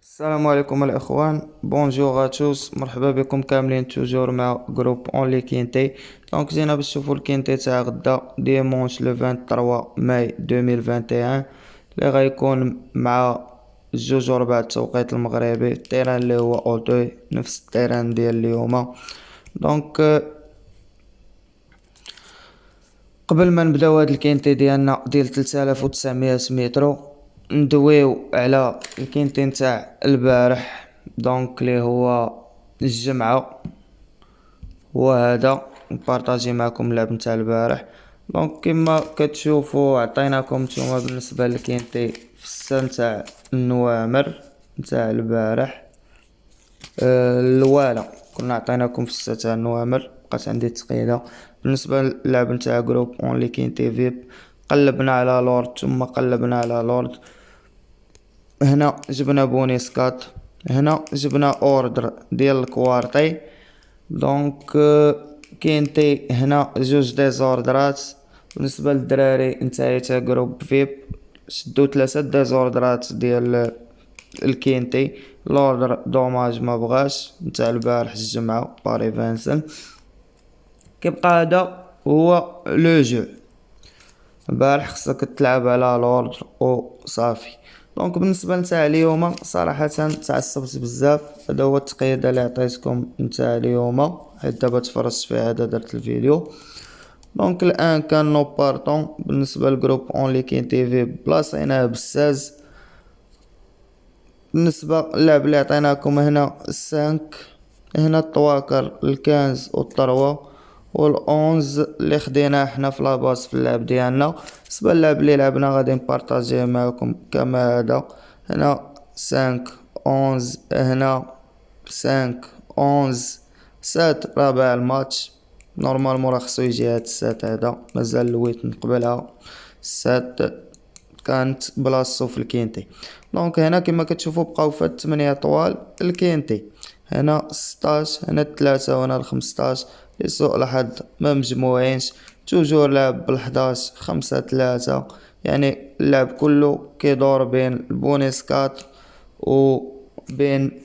السلام عليكم الاخوان، بونجور توس، مرحبا بكم كاملين توجور مع جروب اونلي كينتي. دونك جينا باش نشوفو الكينتي تاع غدا ديمونش لو 23 ماي 2021 اللي غيكون مع جوج وربع التوقيت المغربي. التيران اللي هو اوتوي نفس التيران ديال اليوم. دونك قبل ما نبداو هاد الكينتي ديالنا ديال 3900 متر ندويو على الكينتي نتاع البارح. دونك اللي هو الجمعة، وهذا نبارطاجي معكم اللعب نتاع البارح. دونك كما كتشوفوا عطيناكم نتوما بالنسبة للكينتي في السن نتاع النوامر نتاع البارح. الوالا كنا عطيناكم في الساعة تاع النوامر، بقات عندي التقييدة. بالنسبة للعب نتاع جروب اونلي كينتي فيب قلبنا على لورد ثم قلبنا على لورد. هنا جبنا بوني سكات، هنا جبنا اوردر ديال الكوارتي. دونك كينتي هنا جوج ديزوردرات. بالنسبة للدراري نتايا تاع جروب فيب شدو 3 ديزوردرات ديال الكينتي. لوردر دوماج ما بغاش نتاع البارح الجمعة باري فانسن. كيبقى هذا هو لو جو. البارح خصك تلعب على لوردر او صافي. دونك بالنسبه نتاع اليوم صراحه تعصبت بزاف. هذا هو التقييد اللي عطيتكم نتاع اليوم، حيت دابا تفرجت فيه هذا درت الفيديو. دونك الان كان نو بارطون بالنسبه للجروب اونلي كاين تي في بلاصيناه بالساز. بالنسبه للعب اللي عطيناكم هنا السانك، هنا الطواكر الكانز والطروة والأونز اللي خديناه حنا في لاباس في اللعب ديالنا. بالنسبة للعب اللي لعبنا غادي نبارطاجيه معكم كما هذا. هنا 5 11، هنا 5 11 7 رابع الماتش. نورمالمون راه خصو يجي هاد السات هذا، مازال لويت نقبلها. السات كانت بلاصتو في الكينتي. دونك هنا كما كتشوفوا بقاو فهاد 8 طوال الكينتي. هنا 16، هنا 3 وهنا 15. لسوء الحظ ما مجموعينش، توجور لعب بال11 5 3. يعني اللعب كله كيدور بين البونيسكات و بين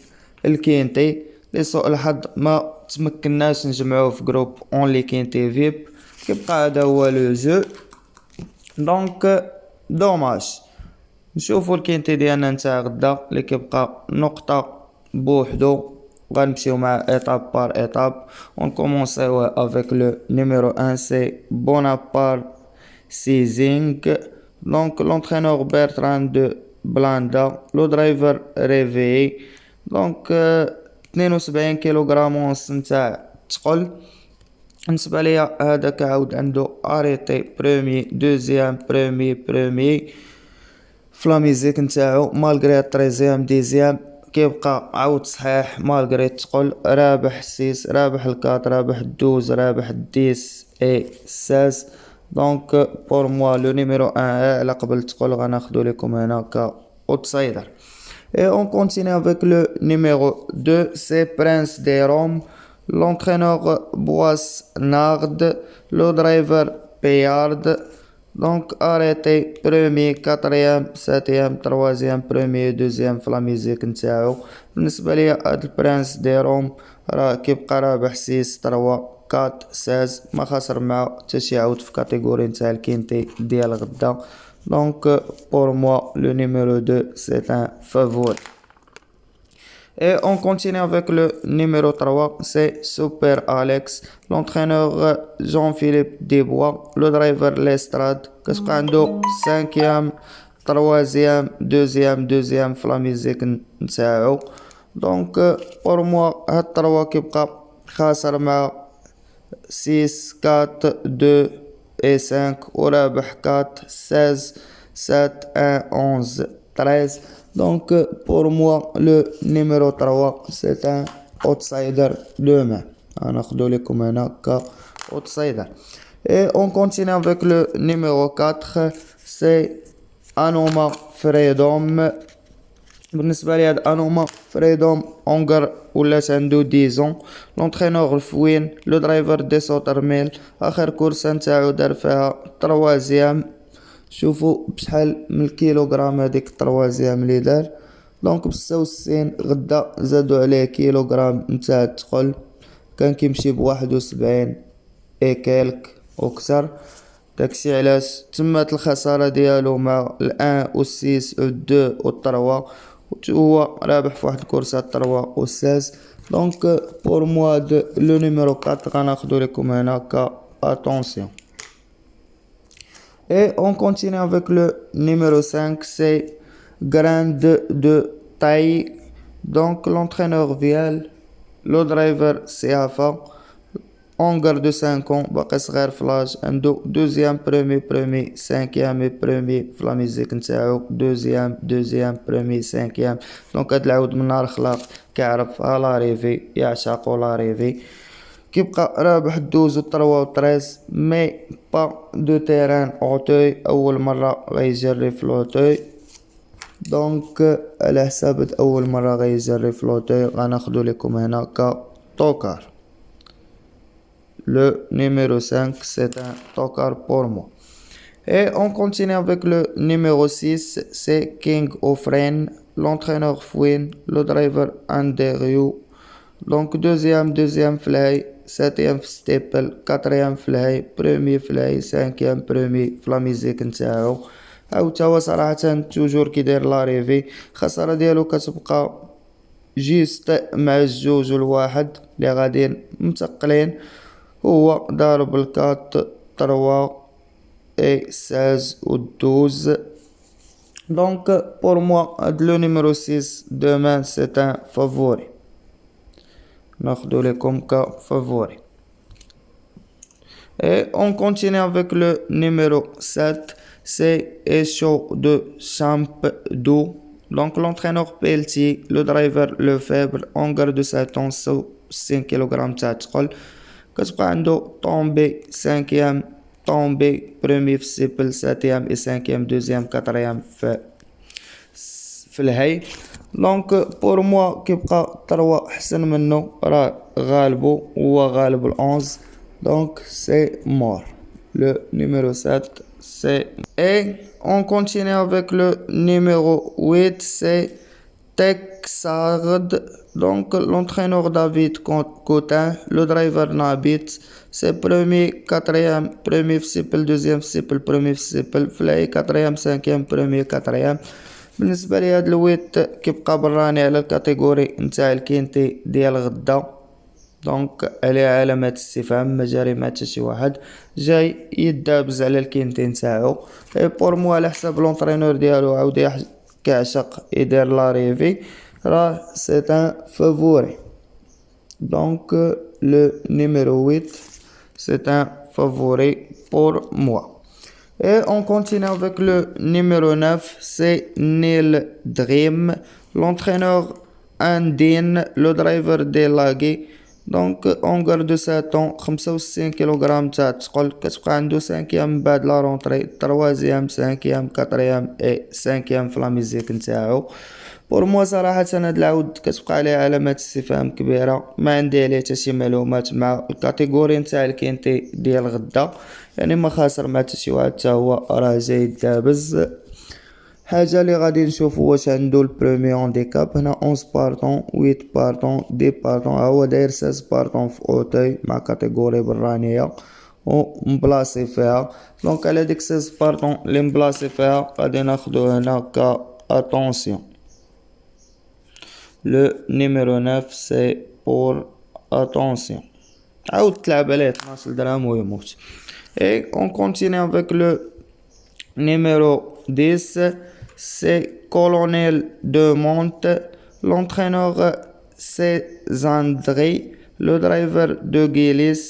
الكينتي. لسوء الحظ ما تمكناش نجمعوه في جروب اونلي كينتي فيب. كيبقى هذا هو لو جو. دونك دوماج نشوفو الكينتي ديالنا نتاع غدا اللي كيبقى نقطة بوحدو. غنمشيو مع ايطاب بار ايطاب. ونكومونسيو افيك لو نيميرو 1 سي بونابار سيزينغ. دونك لونترينور بيرتران دو بلاندا، لو درايفر ريفي. دونك 72 كيلوغرام ونص نتاع تقل. بالنسبة ليا هذاك عاود عنده اريتي بروميي دوزيام بروميي فلاميزيك نتاعو مالغري التريزيام ديزيام. كيبقى عاود صحيح مالغري تقل. رابح 6، رابح الكات، رابح الدوز، رابح الديس اي 16. دونك بور موا لو نيميرو 1 على قبل تقل غناخدو لكم هنا كا اوتسايدر. Et on continue avec le numéro 2, c'est Prince des Roms, l'entraîneur Boisnard, le driver Payard. Donc arrêté premier, quatrième, septième, troisième, premier, deuxième في لا ميوزيك نتاعو. بالنسبة ليا هاد البرانس دي روم راه كيبقى رابح 6 3 4 16، ما خاسر مع حتى شي عاود في كاتيجوري نتاع الكينتي ديال غدا. Donc pour moi le numéro 2 c'est un favori. Et on continue avec le numéro 3, c'est Super Alex, l'entraîneur Jean-Philippe Desbois, le driver Lestrade, كتبقى عنده 5e 3e 2e في لا ميوزيك نتاعو. دونك بور موا هاد 3 كيبقى خاسر مع 6 4 2 et 5 ورابح 4 16 7 1 11 13. Donc pour moi le numéro 3 c'est un outsider demain. هناخدو لكم هنا ك outsider. Et on continue avec le numéro 4, c'est Anoma Freedom. بالنسبة لي هاد انوما فريدوم اونغر ولات عنده 10 لونترينور الفوين، لو درايفر دي سوترميل. اخر كورسه نتاعو دار فيها تروازيام. شوفوا بشحال من الكيلوغرام هذيك التروازيام اللي دار. دونك ب66 غدا زادو عليه كيلوغرام نتاع الثقل، كان كيمشي ب71 اي كالك وكتر. داكشي علاش تمات الخسارة ديالو مع الان و 6 و 2 و 3 هو رابح في واحد الكورسة 3 و 16. دونك بور موا لو نيميرو 4 غناخدو لكم هنا ك attention. Et on continue avec le numéro 5, c'est grande de taille. Donc l'entraîneur vient, le driver c'est Afa. On garde 5 ans, باقي صغير فلاج، عنده دوزيام برومي سانكيام برومي في لا ميزيك نتاعو، دوزيام برومي سانكيام. دونك هاد العود من نهار خلاق كيعرف لاريفي، يعشق لاريفي، كيبقى رابح الدوز و 3 و 13 مي با دو تيران اوتوي، اول مرة غيجري في لوتوي. دونك على حساب اول مرة غيجري في لوتوي غناخدو لكم هنا ك توكار. Le numéro 5, c'est un tocard pour moi. Et on continue avec le numéro 6, c'est King of Rain, l'entraîneur Fouine, le driver Andrew. Donc deuxième fly, septième staple, quatrième fly, premier fly, cinquième premier في لا ميزيك نتاعو. أو توا صراحة توجور كيدير لاريفي، الخسارة ديالو كتبقى جيست مع الجوج والواحد اللي غاديين متقلين. هو ضارب الكات 3 et 16 ou 12. Donc pour moi le numéro 6 demain c'est un favori. ناخدو لكم كفافوري. Et on continue avec le numéro 7, c'est Echo de Champdou. Donc l'entraîneur Pelletier, le driver Lefebvre, on garde 7 ans 5 kg تاع الثقل. كتبقى عنده طومبي سانكيام، طومبي برومي في السيبل، ساتيام اي سانكيام، دوزيام كاتريام في الهي. دونك بور موا كيبقى 3 احسن منو، راه غالبو، هو غالب الأونز. دونك سي مور. لو نيميرو 7 سي. اي اون كونتيني افيك لو نيميرو 8، سي Texard. Donc l'entraîneur David Cotin, le driver Nabit, c'est premier, quatrième, premier fciple, deuxième fciple, premier fciple, fly, quatrième, cinquième, premier, quatrième. بالنسبة لي هاد الويت كيبقى براني على الكاتيجوري نتاع الكينتي ديال غدا. دونك عليه علامات استفهام، ما جاري مع حتى شي واحد، جاي يدابز على الكينتي نتاعو. اي بور مو على حساب لونترينور ديالو عاود كيعشق يدير لاريفي، راه c'est un favori. Donc le numéro 8 c'est un favori pour moi. Et on continue avec le numéro 9, c'est Neil Dream, l'entraîneur Andine, le driver Delagui. Donc on garde 7 ans 65 kg تاع الثقل. كتبقى عنده 5 من بعد لا رونطري، 3 5 4 اي 5 في لا ميزيك نتاعو. بور موا صراحة هاد العود كتبقى عليه علامات استفهام كبيرة، ما عندي عليه حتى شي معلومات مع الكاتيجوري نتاع الكينتي ديال غدا، يعني ما خاسر مع حتى شي واحد، حتى هو راه جاي دابز. حاجة اللي غادي نشوفو واش عندو البرومي هانديكاب. هنا 11 بارطون، 8 بارطون، 10 بارطون، هو داير 16 بارطون في اوتوي مع كاتيجوري برانية و مبلاصي فيها. دونك على ديك 16 بارطون اللي مبلاصي فيها غادي ناخدو هنا ك اتونسيون. لو نيميرو 9 سي بور اتونسيون. عاود تلعب عليه 12 درهم ويموت. اي اون كونتيني افيك لو numéro 10, c'est Colonel de Monte, l'entraîneur c'est Zandri, le driver de Guilis.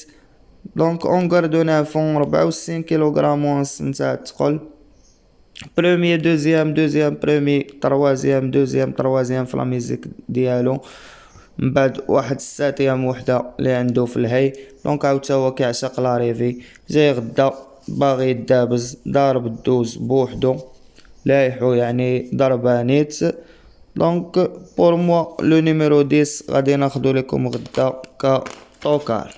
Donc on garde 9 ans 64 kg نتاع الثقل. premier deuxième premier troisième في لا ميزيك ديالو، من بعد واحد الساتيام وحده اللي عنده في الهي. دونك عاود هو كيعشق لاريفي، جاي غدا باغي يدابز، ضارب الدوز بوحدو لايحو، يعني ضربة نيت. دونك بور موا لو نيميرو 10 غادي ناخدو لكم غدا ك توكار.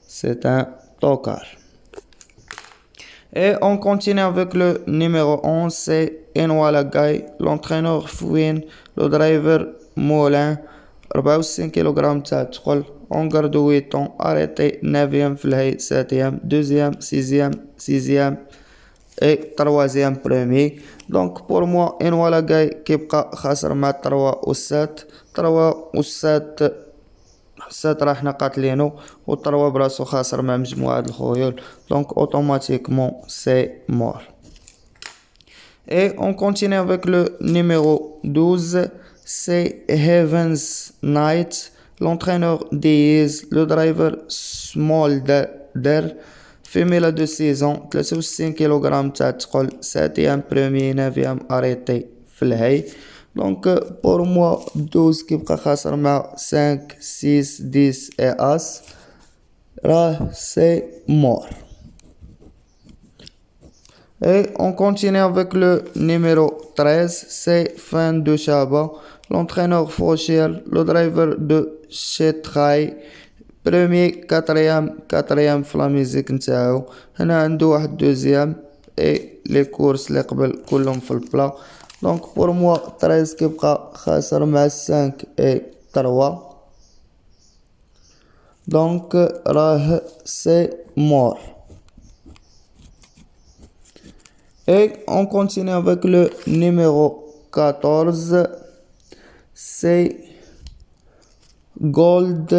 سي ان توكار. Et on continue avec le numéro 11, c'est Enwala Guy, l'entraîneur Fouine, le driver Moulin, 64 kg تاع الثقل. On garde 8 ans, arrêté 9e في الهي 7e, 2e, 6e, 6e et 3e premier. Donc pour moi Enwala Guy كيبقى خاسر مع 3 و 7. 3 و 7 7 راه حنا قاتلينو و 3 براسو خاسر مع مجموعة الخيول. Donc automatiquement c'est mort. Et on continue avec le numéro 12, c'est Heaven's Knight, l'entraîneur Diaz, le driver Smolder, femelle de 6 ans, 63 kg تاع الثقل, 7e premier, 9e arrêté في الهي. Donc pour moi 12 كيبقى خاسر مع 5, 6, 10 et As, راه c'est mort. Et on continue avec le numéro 13, c'est Fin de Chaba, l'entraîneur Fauchier, le driver de Chetray, premier, quatrième في la musique نتاعو. هنا عنده واحد deuxième et les courses اللي قبل كلهم في البلا. Donc pour moi 13 كيبقى خاسر مع 5 et 3. Donc راه c'est mort. Et on continue avec le numéro 14, c'est Gold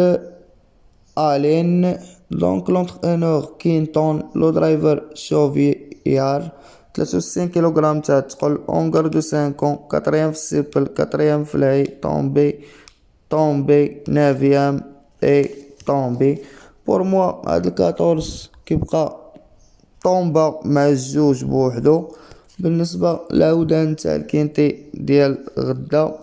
Allen, donc l'entraîneur Quinton, le driver Chauviard, 63 kg تاع الثقل, on garde 5 ans, 4e في السيبل, 4e في الهي, tombé, 9e et tombé. Pour moi هاد 14 كيبقى طومبا مع الجوج بوحدو. بالنسبة للعودان تاع الكينتي ديال غدا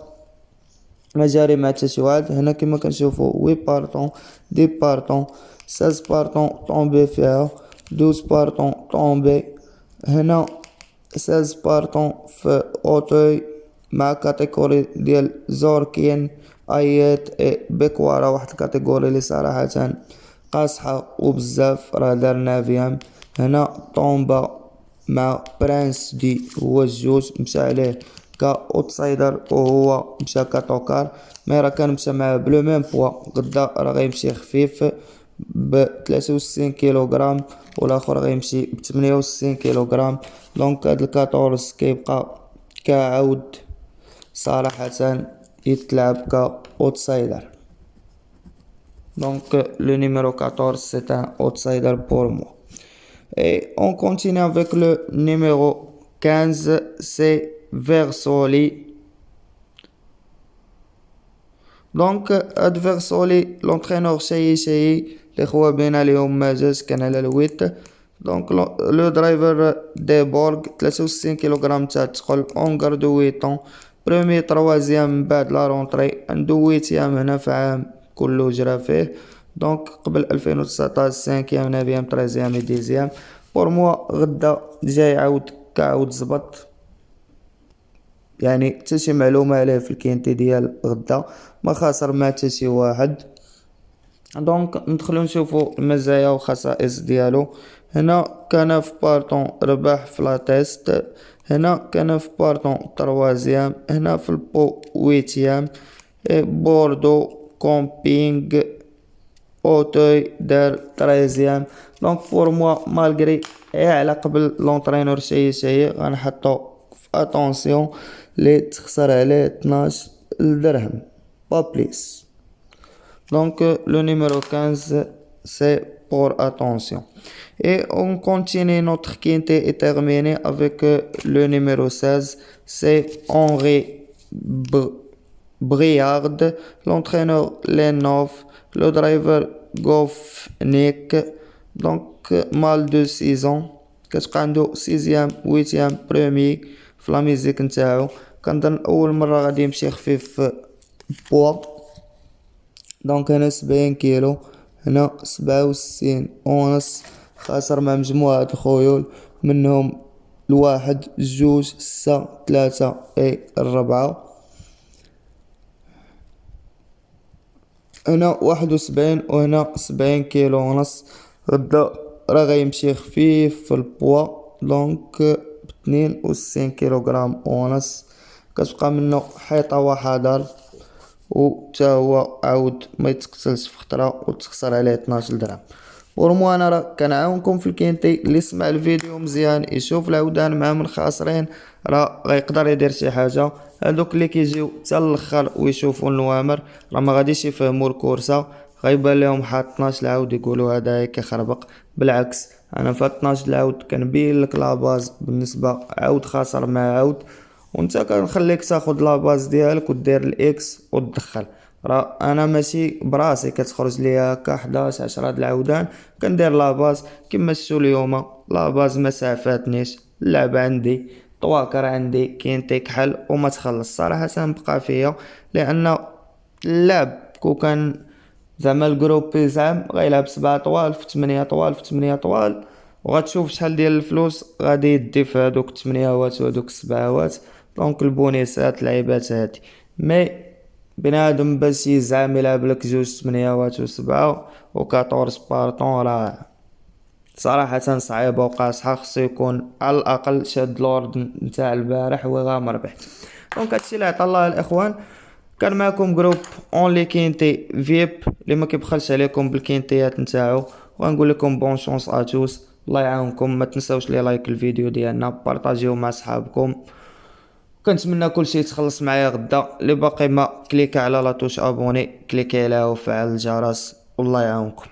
ما جاري مع حتى شي واحد. هنا كما كنشوفو 8 بارطون, 10 بارطون, 16 بارطون طومبي فيها, 12 بارطون طومبي. هنا 16 بارطون في اوتوي مع كاتيجوري ديال زوركين, ايات اي بكوارا, واحد الكاتيجوري اللي صراحة قاصحة وبزاف, راه دار 9. هنا طومبا مع برانس دي هو الجوج, مشى عليه كاوتسايدر وهو مشى كتوكار. مي راه كان مشى معاه بلو ميم بوا. غدا راه غيمشي خفيف ب 63 كيلوغرام والاخر غيمشي ب 68 كيلوغرام. دونك هاد 14 كيبقى كعود صراحة يتلعب كاوتسايدر. Donc le numéro 14 c'est un outsider pour moi. Et on continue avec le numéro 15, c'est Versoli. Donc Versoli, l'entraîneur Cheyi, les خوا بين عليهم ما جاش, كان على الويت. Donc le driver Deborg, 63 kg تاع الثقل, on garde 8 ans, premier, troisième بعد لا رونطري, عنده 8 هنا في عام كله جرى فيه. دونك قبل 2019 5e 9e 13e et 10e. بور موا غدا جاي عاود كعود زبط, يعني حتى شي معلومة عليه في الكينتي ديال غدا, ما خاسر مع حتى شي واحد. دونك ندخلو نشوفو المزايا وخصائص ديالو. هنا كان في بارطون ربح في لا تيست, هنا كان في بارطون تروازيام, هنا في البو 8e, بوردو كومبينغ اوتوي دار 13e. دونك بور موا مالغري على قبل لونطرينور شي غنحطو في اتونسيون لي تخسر عليه 12 درهم با بليس. Donc le numéro 15 c'est pour attention. Et on continue, notre quintet est terminé avec le numéro 16, c'est Henri Briard, l'entraîneur Lenov, le driver Goffnik. Donc mal de 6 ans, كتبقى عنده 6e 8e premier في لا ميزيك نتاعو. كنظن اول مره غادي يمشي خفيف بوا. دونك هنا 70 كيلو, هنا 67 ونص, خاسر مع مجموعة الخيول منهم الواحد, جوج, 6, 3 اي 4. هنا 71 وهنا 70 كيلو ونص. غدا راه غيمشي خفيف في البوا, دونك ب62 كيلوغرام ونص. كتبقى منه حيطة وحذر، و تا هو عاود ما يتقتلش في خطرة وتخسر عليه 12 درهم. ورمو انا راه كنعاونكم في الكينتي. اللي سمع الفيديو مزيان يشوف العودان مع من خاسرين راه غيقدر يدير شي حاجه. هادوك اللي كيجيو حتى الاخر ويشوفوا النوامر راه ما غاديش يفهموا الكورسه، غيبان لهم حاط 12 العود يقولوا هذا كيخربق. بالعكس انا في 12 العود كنبين لك لاباز بالنسبه عود خاسر مع عود، وانت كنخليك تاخد لاباز ديالك ودير الاكس وتدخل. راه انا ماشي براسي كتخرج ليا هكا 11 10 د العودان كندير لاباز كيما شفتوا اليوم. لاباز ما سعفاتنيش، اللعب عندي طواكر عندي كينتي كحل وما تخلص. صراحه بقى فيا لان اللعب كو كان زعما الجروب يزعم غيلعب 7 طوال في 8 طوال في 8 طوال، وغتشوف شحال ديال الفلوس غادي يدي في هادوك 8 وات وهادوك 7 وات. دونك البونيسات لعيبات هادي مي بنادم باش يزعم يلعب لك 2 8 وات و7 و14 بارطون راه صراحة صعيبة وقاصحة. خصو يكون على الأقل شاد لورد نتاع البارح وغامر به. دونك هادشي اللي عطا الله الإخوان. كان معكم جروب اونلي كينتي فيب اللي ما كيبخلش عليكم بالكينتيات نتاعو، وغنقول لكم بون شونس اتوس. الله يعاونكم. ما تنساوش لي لايك الفيديو ديالنا، بارطاجيو مع صحابكم. كنتمنى كلشي يتخلص معايا غدا. اللي باقي ما كليكا على لا توش ابوني، كليكي عليها وفعل الجرس، والله يعاونكم.